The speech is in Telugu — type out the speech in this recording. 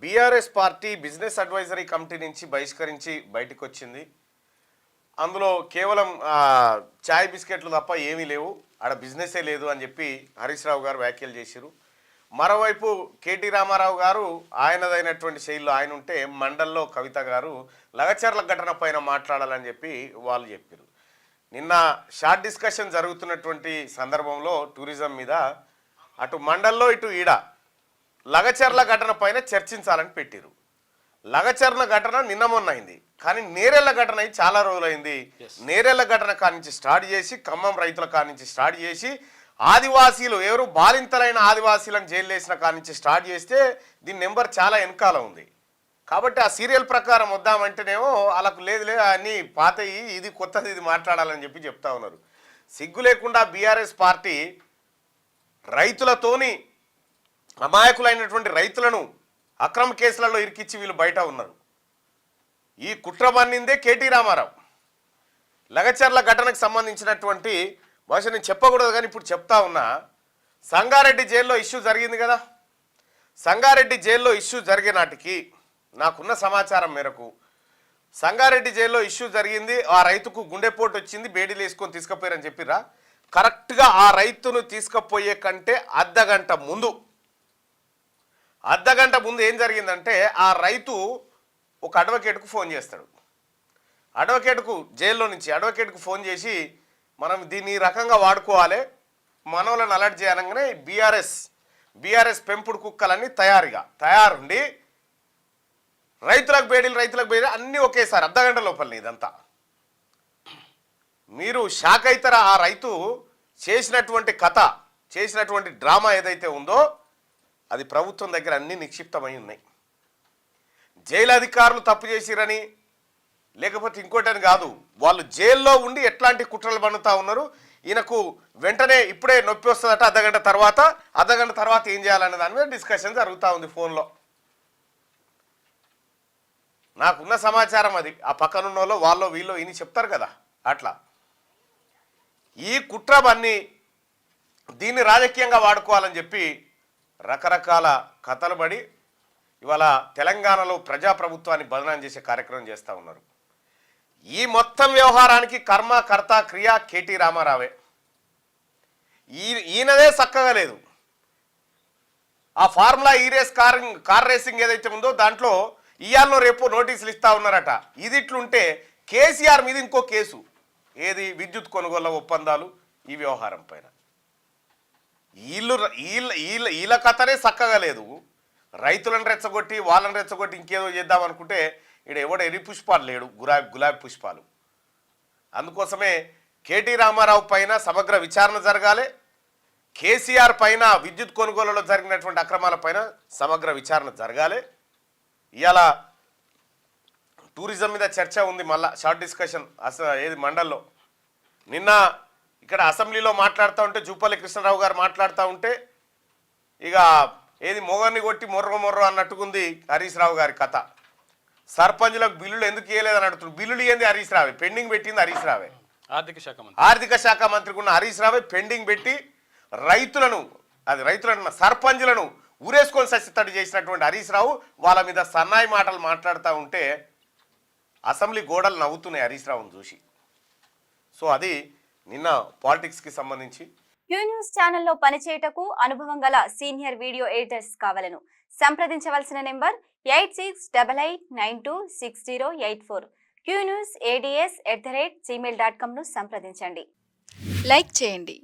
BRS party business advisory committee నుంచి బహిష్కరించి బయటకు వచ్చింది. అందులో కేవలం చాయ్ బిస్కెట్లు తప్ప ఏమీ లేవు, ఆడ బిజినెసే లేదు అని చెప్పి హరీష్ రావు గారు వ్యాఖ్యలు చేశారు. మరోవైపు కేటీ రామారావు గారు ఆయనదైనటువంటి శైలిలో ఆయన ఉంటే, మండల్లో కవిత గారు లగచర్ల ఘటన పైన మాట్లాడాలని చెప్పి వాళ్ళు చెప్పారు. నిన్న షార్ట్ డిస్కషన్ జరుగుతున్నటువంటి సందర్భంలో టూరిజం మీద అటు మండల్లో ఇటు ఈడ లగచర్ల ఘటన పైన చర్చించాలని పెట్టిరు. లగచర్ల ఘటన నిన్న మొన్న అయింది, కానీ నేరెళ్ల ఘటన అయి చాలా రోజులైంది. నేరెళ్ల ఘటన కానించి స్టార్ట్ చేసి, ఖమ్మం రైతుల కానించి స్టార్ట్ చేసి, ఆదివాసీలు ఎవరు బాలింతలైన ఆదివాసీలను జైలు వేసిన కానించి స్టార్ట్ చేస్తే దీని నెంబర్ చాలా వెనకాల ఉంది. కాబట్టి ఆ సీరియల్ ప్రకారం వద్దామంటేనేమో వాళ్ళకు లేదు అన్నీ పాతయి, ఇది కొత్తది, ఇది మాట్లాడాలని చెప్పి చెప్తా ఉన్నారు. సిగ్గు లేకుండా బీఆర్ఎస్ పార్టీ రైతులతోని, అమాయకులైనటువంటి రైతులను అక్రమ కేసులలో ఇరికిచ్చి వీళ్ళు బయట ఉన్నారు. ఈ కుట్ర పన్నిందే కేటీ రామారావు. లగచర్ల ఘటనకు సంబంధించినటువంటి బహుశా నేను చెప్పకూడదు కానీ ఇప్పుడు చెప్తా ఉన్నా. సంగారెడ్డి జైల్లో ఇష్యూ జరిగింది కదా, సంగారెడ్డి జైల్లో ఇష్యూ జరిగే నాటికి నాకున్న సమాచారం మేరకు సంగారెడ్డి జైల్లో ఇష్యూ జరిగింది. ఆ రైతుకు గుండెపోటు వచ్చింది, బేడీలు వేసుకొని తీసుకుపోయారని చెప్పిరా. కరెక్ట్గా ఆ రైతును తీసుకుపోయే కంటే అర్ధగంట ముందు ఏం జరిగిందంటే, ఆ రైతు ఒక అడ్వకేట్కు ఫోన్ చేస్తాడు. అడ్వకేట్కు జైల్లో నుంచి అడ్వకేట్కు ఫోన్ చేసి, మనం దీన్ని ఈ రకంగా వాడుకోవాలి, మనోళ్ళని అలర్ట్ చేయాలంగానే బీఆర్ఎస్ పెంపుడు కుక్కలన్నీ తయారుండి రైతులకు బేడీలు అన్నీ ఒకేసారి అర్ధగంట లోపలనే. ఇదంతా మీరు షాక్ అవుతారా. ఆ రైతు చేసినటువంటి కథ, చేసినటువంటి డ్రామా ఏదైతే ఉందో అది ప్రభుత్వం దగ్గర అన్నీ నిక్షిప్తమై ఉన్నాయి. జైలు అధికారులు తప్పు చేసిరని లేకపోతే ఇంకోటని కాదు, వాళ్ళు జైల్లో ఉండి ఎట్లాంటి కుట్రలు పన్నుతా ఉన్నారు. ఈయనకు వెంటనే ఇప్పుడే నొప్పి వస్తుందట, అర్ధగంట తర్వాత ఏం చేయాలనే దాని మీద డిస్కషన్ జరుగుతూ ఉంది ఫోన్లో. నాకున్న సమాచారం అది. ఆ పక్కనున్న వాళ్ళు వీళ్ళు ఇని చెప్తారు కదా, అట్లా ఈ కుట్రవన్నీ దీన్ని రాజకీయంగా వాడుకోవాలని చెప్పి రకరకాల కథలు పడి ఇవాళ తెలంగాణలో ప్రజాప్రభుత్వాన్ని బదనాం చేసే కార్యక్రమం చేస్తూ ఉన్నారు. ఈ మొత్తం వ్యవహారానికి కర్మ కర్త క్రియ కేటీ రామారావే. ఈయనదే చక్కగా లేదు. ఆ ఫార్ములా ఈ రేస్ కార్ రేసింగ్ ఏదైతే ఉందో దాంట్లో ఇయాల్లో రేపు నోటీసులు ఇస్తా ఉన్నారట. ఇది ఇట్లుంటే కేసీఆర్ మీద ఇంకో కేసు, ఏది విద్యుత్ కొనుగోళ్ల ఒప్పందాలు, ఈ వ్యవహారం పైన వీళ్ళ కథనే చక్కగా లేదు. రైతులను రెచ్చగొట్టి వాళ్ళని రెచ్చగొట్టి ఇంకేదో చేద్దామనుకుంటే ఇక్కడ ఎవడో ఎరి పుష్పాలు లేడు, గులాబీ పుష్పాలు. అందుకోసమే కేటీ రామారావు పైన సమగ్ర విచారణ జరగాలి. కేసీఆర్ పైన విద్యుత్ కొనుగోలులో జరిగినటువంటి అక్రమాల పైన సమగ్ర విచారణ జరగాలి. ఇవాళ టూరిజం మీద చర్చ ఉంది, మళ్ళా షార్ట్ డిస్కషన్ ఏది మండల్లో. నిన్న ఇక్కడ అసెంబ్లీలో మాట్లాడుతూ ఉంటే జూపల్లి కృష్ణారావు గారు మాట్లాడుతూ ఉంటే ఇక ఏది మొగర్ని కొట్టి మొర్ర అన్నట్టుకుంది హరీష్ రావు గారి కథ. సర్పంచులకు బిల్లులు ఎందుకు ఇవ్వలేదని అడుగుతుంది. బిల్లులు ఇవ్వండి హరీష్ రావే, పెండింగ్ పెట్టింది హరీష్ రావే. ఆర్థిక శాఖ మంత్రికి ఉన్న హరీష్ రావే పెండింగ్ పెట్టి రైతులను సర్పంచులను ఊరేసుకొని సస్యతడి చేసినటువంటి హరీష్ రావు వాళ్ళ మీద సన్నాయి మాటలు మాట్లాడుతూ ఉంటే అసెంబ్లీ గోడలు నవ్వుతున్నాయి హరీష్ రావును చూసి. సో అది నిన్న పాలిటిక్స్కి సంబంధించి. క్యూ న్యూస్ ఛానల్లో పనిచేయటకు అనుభవం గల సీనియర్ వీడియో ఎడిటర్స్ కావాలను సంప్రదించవలసిన నెంబర్ 8688926084. qnewsads@gmail.com ను సంప్రదించండి. లైక్ చేయండి.